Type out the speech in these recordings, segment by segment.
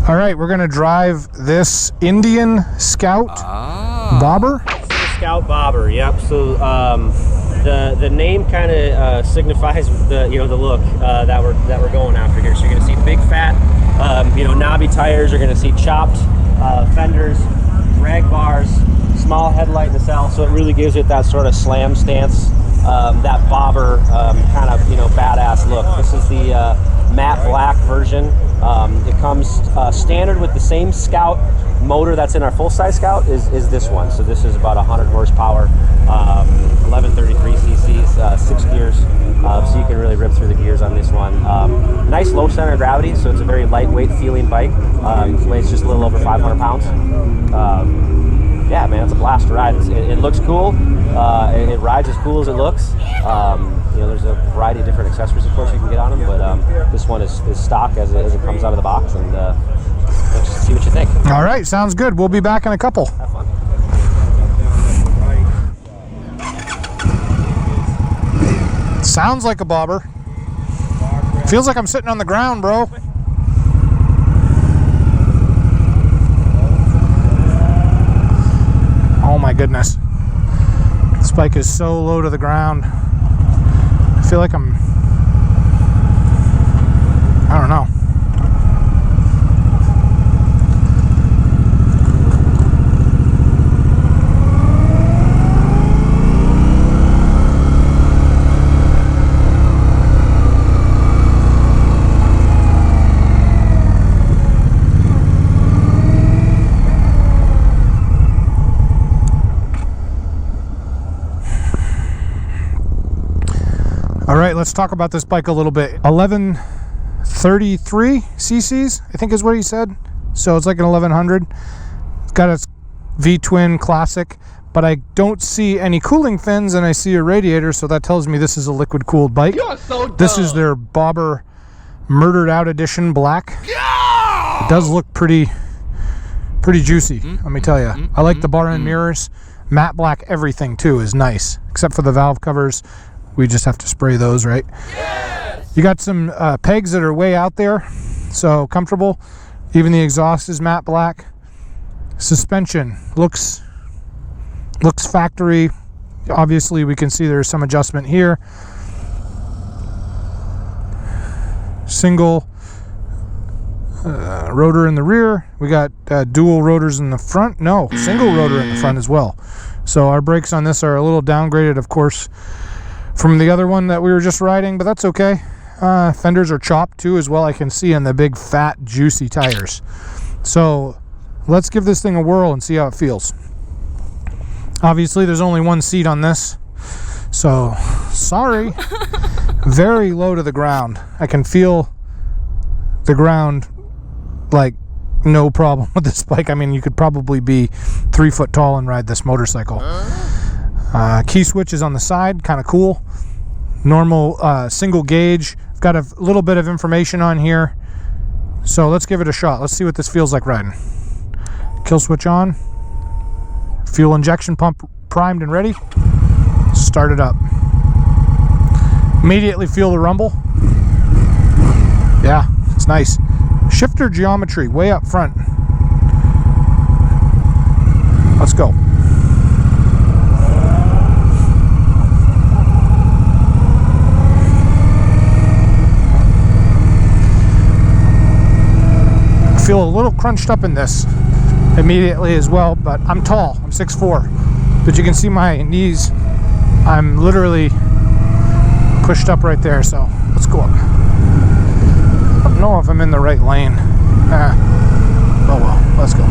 All right, we're gonna drive this Indian Scout bobber. Scout bobber, yep. So the name kind of signifies the the look that we're going after here. So you're gonna see big fat knobby tires. You're gonna see chopped fenders, drag bars, small headlight nacelle. So it really gives it that sort of slam stance, that bobber kind of badass look. This is the matte black version. It comes standard with the same Scout motor that's in our full-size Scout is this one. So this is about 100 horsepower, 1133 cc's, 6 gears, so you can really rip through the gears on this one. Nice low center of gravity, so it's a very lightweight feeling bike. Weighs just a little over 500 pounds. Yeah, man, it's a blast to ride. It looks cool. It rides as cool as it looks. There's a variety of different accessories, of course, you can get on them, but this one is stock as it comes out of the box, and let's see what you think. All right, sounds good. We'll be back in a couple. Have fun. Sounds like a bobber. Feels like I'm sitting on the ground, bro. Oh my goodness. This bike is so low to the ground. I feel like I don't know. All right, let's talk about this bike a little bit. 1133 cc's, I think is what he said. So it's like an 1100. It's got a V-twin classic, but I don't see any cooling fins and I see a radiator, so that tells me this is a liquid cooled bike. You're so dumb. This is their bobber murdered out edition black. Yeah! It does look pretty juicy, let me tell you. I like the bar end mirrors. Matte black everything too is nice, except for the valve covers. We just have to spray those, right? Yes! You got some pegs that are way out there, so comfortable. Even the exhaust is matte black. Suspension looks factory. Obviously, we can see there's some adjustment here. Single rotor in the rear. We got dual rotors in the front. No, single rotor in the front as well. So our brakes on this are a little downgraded, of course, from the other one that we were just riding, but that's okay. Fenders are chopped too as well, I can see in the big fat juicy tires. So let's give this thing a whirl and see how it feels. Obviously there's only one seat on this, so sorry. Very low to the ground. I can feel the ground like no problem with this bike. I mean, you could probably be 3 foot tall and ride this motorcycle. Key switch is on the side, kind of cool. Normal single gauge. I've got a little bit of information on here, so let's give it a shot. Let's see what this feels like riding. Kill switch on. Fuel injection pump primed and ready. Start it up. Immediately feel the rumble. Yeah, it's nice. Shifter geometry way up front. Let's go. Feel a little crunched up in this immediately as well, but I'm tall. I'm 6'4", but you can see my knees. I'm literally pushed up right there, so let's go up. I don't know if I'm in the right lane. Oh well, let's go.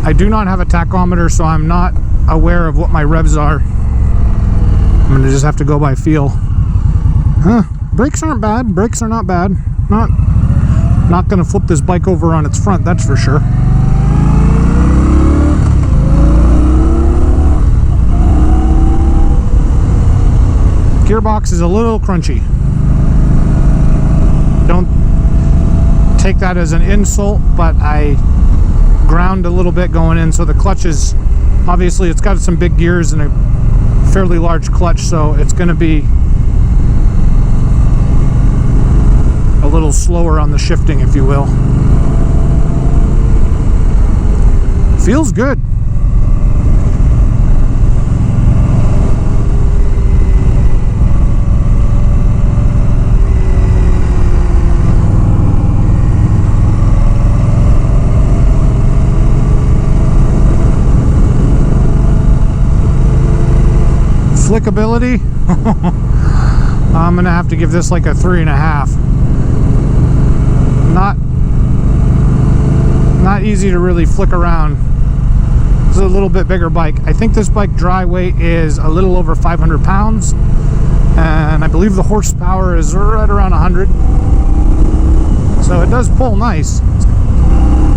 I do not have a tachometer, so I'm not aware of what my revs are. I'm gonna just have to go by feel. Brakes aren't bad. Brakes are not bad. Not gonna flip this bike over on its front, that's for sure. Gearbox is a little crunchy. Don't take that as an insult, but I ground a little bit going in. So the clutch is, obviously it's got some big gears and a fairly large clutch, so it's going to be a little slower on the shifting, if you will. Feels good. Flickability, I'm gonna have to give this like a 3.5. Not easy to really flick around. This is a little bit bigger bike. I think this bike dry weight is a little over 500 pounds, and I believe the horsepower is right around 100. So it does pull nice.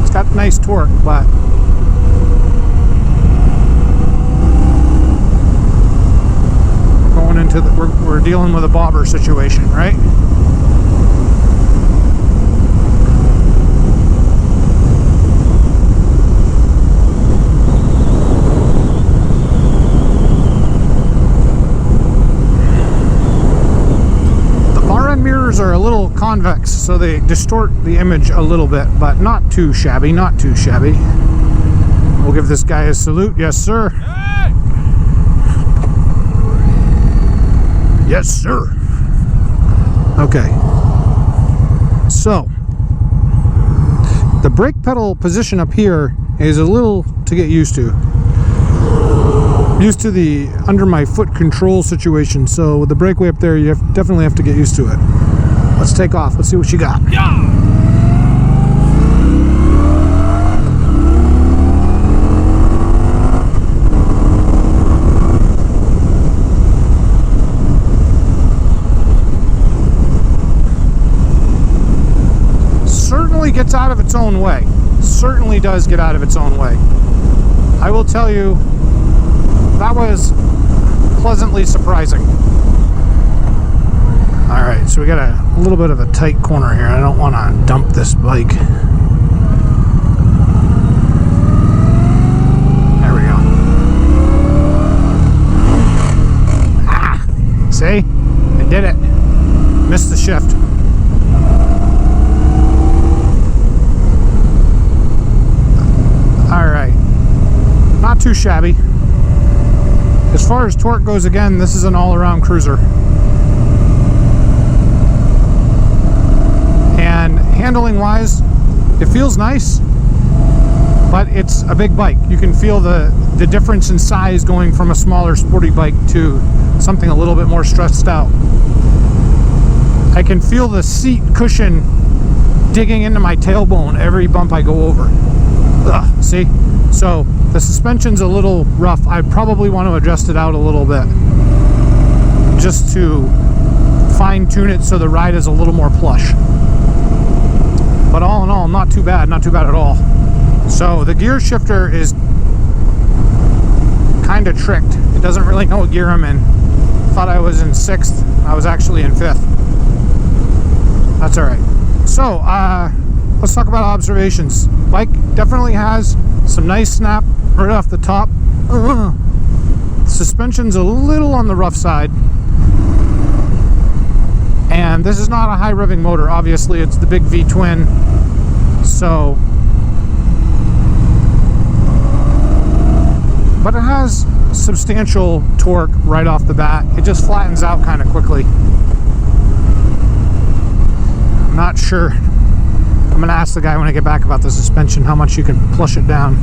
It's got nice torque, but into the, we're dealing with a bobber situation, right? The bar end mirrors are a little convex, so they distort the image a little bit, but not too shabby, not too shabby. We'll give this guy a salute. Yes, sir. Yes, sir. Okay. So, the brake pedal position up here is a little to get used to. Used to the under my foot control situation. So with the breakaway up there, you definitely have to get used to it. Let's take off. Let's see what you got. Yeah! Gets out of its own way. Certainly does get out of its own way. I will tell you, that was pleasantly surprising. Alright, so we got a little bit of a tight corner here. I don't want to dump this bike. There we go. Ah! See? I did it. Missed the shift. Alright, not too shabby. As far as torque goes, again, this is an all-around cruiser. And handling wise, it feels nice, but it's a big bike. You can feel the difference in size going from a smaller sporty bike to something a little bit more stressed out. I can feel the seat cushion digging into my tailbone every bump I go over. Ugh, see? So the suspension's a little rough. I probably want to adjust it out a little bit just to fine-tune it so the ride is a little more plush. But all in all, not too bad at all. So the gear shifter is kind of tricked. It doesn't really know what gear I'm in. Thought I was in 6th. I was actually in 5th. That's alright. So, let's talk about observations. Bike definitely has some nice snap right off the top. Suspension's a little on the rough side. And this is not a high revving motor. Obviously, it's the big V-twin. So, but it has substantial torque right off the bat. It just flattens out kind of quickly. I'm not sure. I'm gonna ask the guy when I get back about the suspension, how much you can plush it down,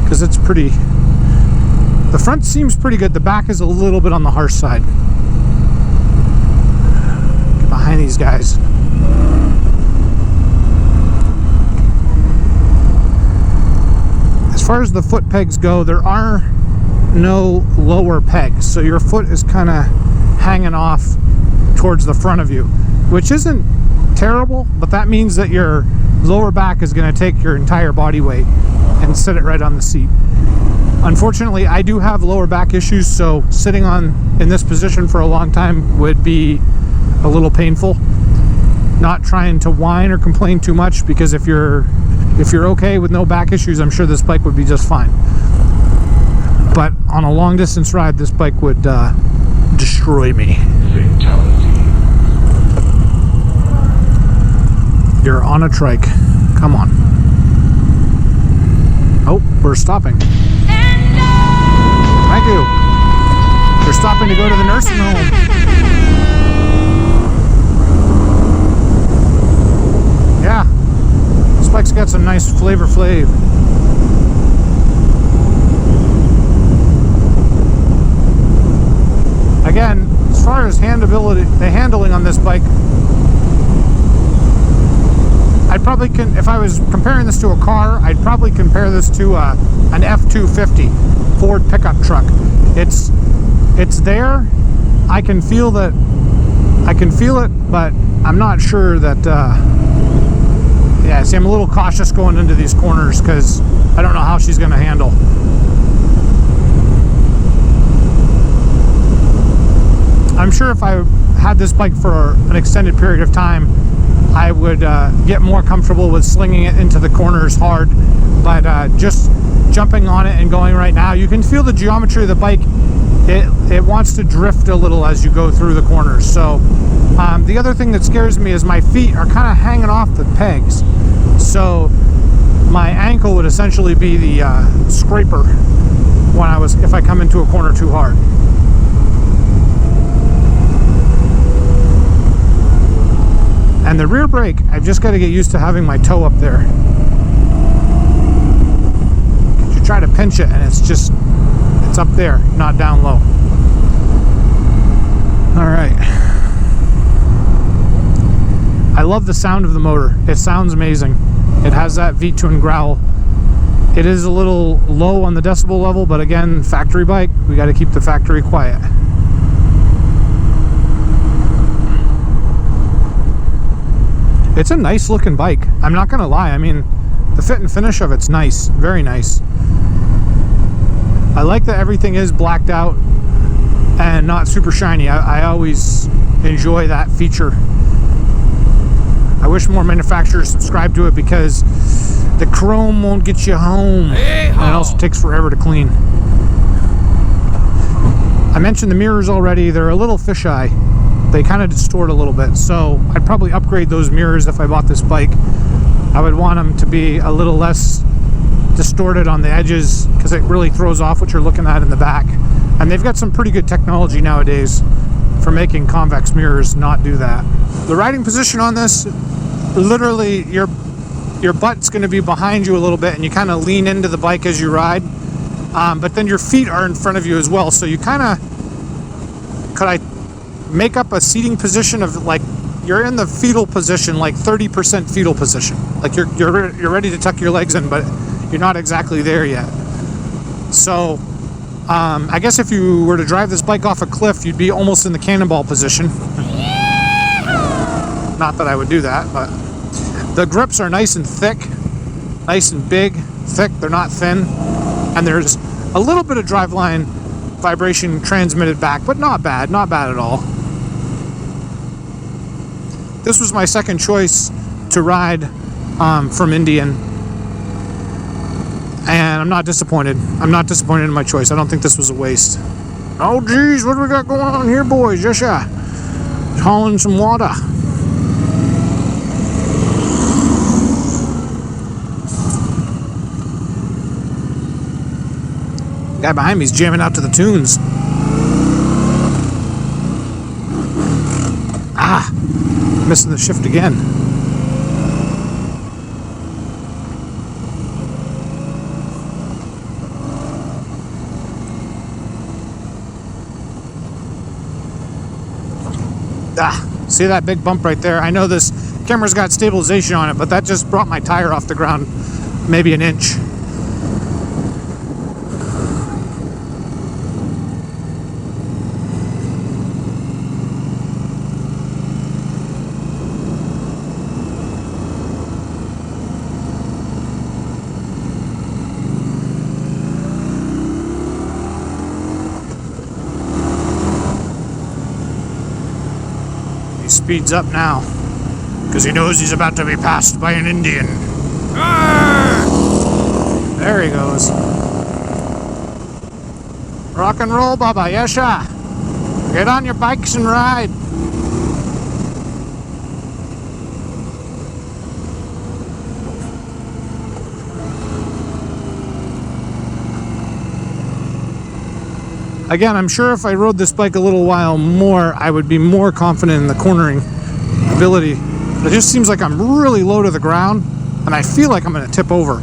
because it's pretty. The front seems pretty good. The back is a little bit on the harsh side. Get behind these guys. As far as the foot pegs go, there are no lower pegs, so your foot is kind of hanging off towards the front of you, which isn't terrible, but that means that your lower back is going to take your entire body weight and sit it right on the seat. Unfortunately, I do have lower back issues, so sitting in this position for a long time would be a little painful. not trying to whine or complain too much, because if you're okay with no back issues, I'm sure this bike would be just fine. But on a long distance ride, this bike would destroy me. Fatality. You're on a trike. Come on. Oh, we're stopping. Thank you. We're stopping to go to the nursing home. Yeah. This bike's got some nice flavor flav. Again, as far as the handling on this bike, I'd probably if I was comparing this to a car, I'd probably compare this to an F-250 Ford pickup truck. It's there. I can feel it, but I'm not sure that. Yeah, see, I'm a little cautious going into these corners because I don't know how she's going to handle. I'm sure if I had this bike for an extended period of time, I would get more comfortable with slinging it into the corners hard. But just jumping on it and going right now, you can feel the geometry of the bike. It wants to drift a little as you go through the corners. So the other thing that scares me is my feet are kind of hanging off the pegs. So my ankle would essentially be the scraper if I come into a corner too hard. And the rear brake, I've just got to get used to having my toe up there. You try to pinch it and it's up there, not down low. All right. I love the sound of the motor. It sounds amazing. It has that V-twin growl. It is a little low on the decibel level, but again, factory bike, we got to keep the factory quiet. It's a nice looking bike. I'm not gonna lie. I mean, the fit and finish of it's nice, very nice. I like that everything is blacked out and not super shiny. I always enjoy that feature. I wish more manufacturers subscribe to it because the chrome won't get you home, and it also takes forever to clean. I mentioned the mirrors already. They're a little fisheye. They kind of distort a little bit, so I'd probably upgrade those mirrors if I bought this bike. I would want them to be a little less distorted on the edges because it really throws off what you're looking at in the back. And they've got some pretty good technology nowadays for making convex mirrors not do that. The riding position on this, literally your butt's going to be behind you a little bit and you kind of lean into the bike as you ride, but then your feet are in front of you as well, so you kind of make up a seating position of like you're in the fetal position, like 30% fetal position, like you're ready to tuck your legs in, but you're not exactly there yet. So I guess if you were to drive this bike off a cliff, you'd be almost in the cannonball position. Not that I would do that, but the grips are nice and thick, nice and big, thick. They're not thin, and there's a little bit of driveline vibration transmitted back, but not bad at all. This was my second choice to ride from Indian, and I'm not disappointed. I'm not disappointed in my choice. I don't think this was a waste. Oh geez, what do we got going on here, boys? Just hauling some water. The guy behind me is jamming out to the tunes. Missing the shift again. See that big bump right there? I know this camera's got stabilization on it, but that just brought my tire off the ground maybe an inch. Speeds up now. because he knows he's about to be passed by an Indian. There he goes. Rock and roll, Baba, yesha. Get on your bikes and ride. Again, I'm sure if I rode this bike a little while more, I would be more confident in the cornering ability. It just seems like I'm really low to the ground, and I feel like I'm going to tip over.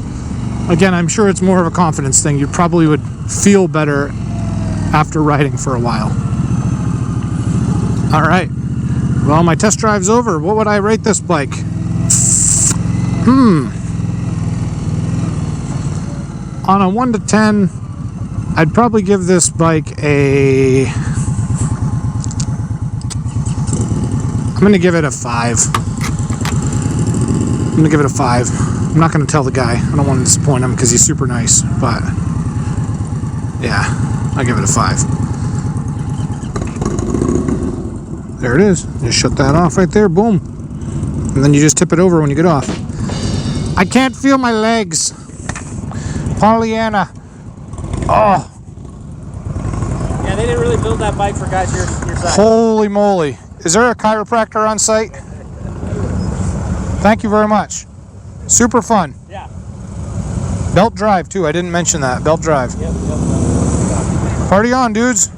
Again, I'm sure it's more of a confidence thing. You probably would feel better after riding for a while. All right. Well, my test drive's over. What would I rate this bike? On a 1 to 10, I'd probably give this bike a... I'm going to give it a 5. I'm going to give it a 5. I'm not going to tell the guy. I don't want to disappoint him because he's super nice. But, yeah, I'll give it a 5. There it is. Just shut that off right there. Boom. And then you just tip it over when you get off. I can't feel my legs. Pollyanna. Oh. Yeah, they didn't really build that bike for guys your size. Holy moly. Is there a chiropractor on site? Thank you very much. Super fun. Yeah. Belt drive too. I didn't mention that. Belt drive. Yep. Party on, dudes.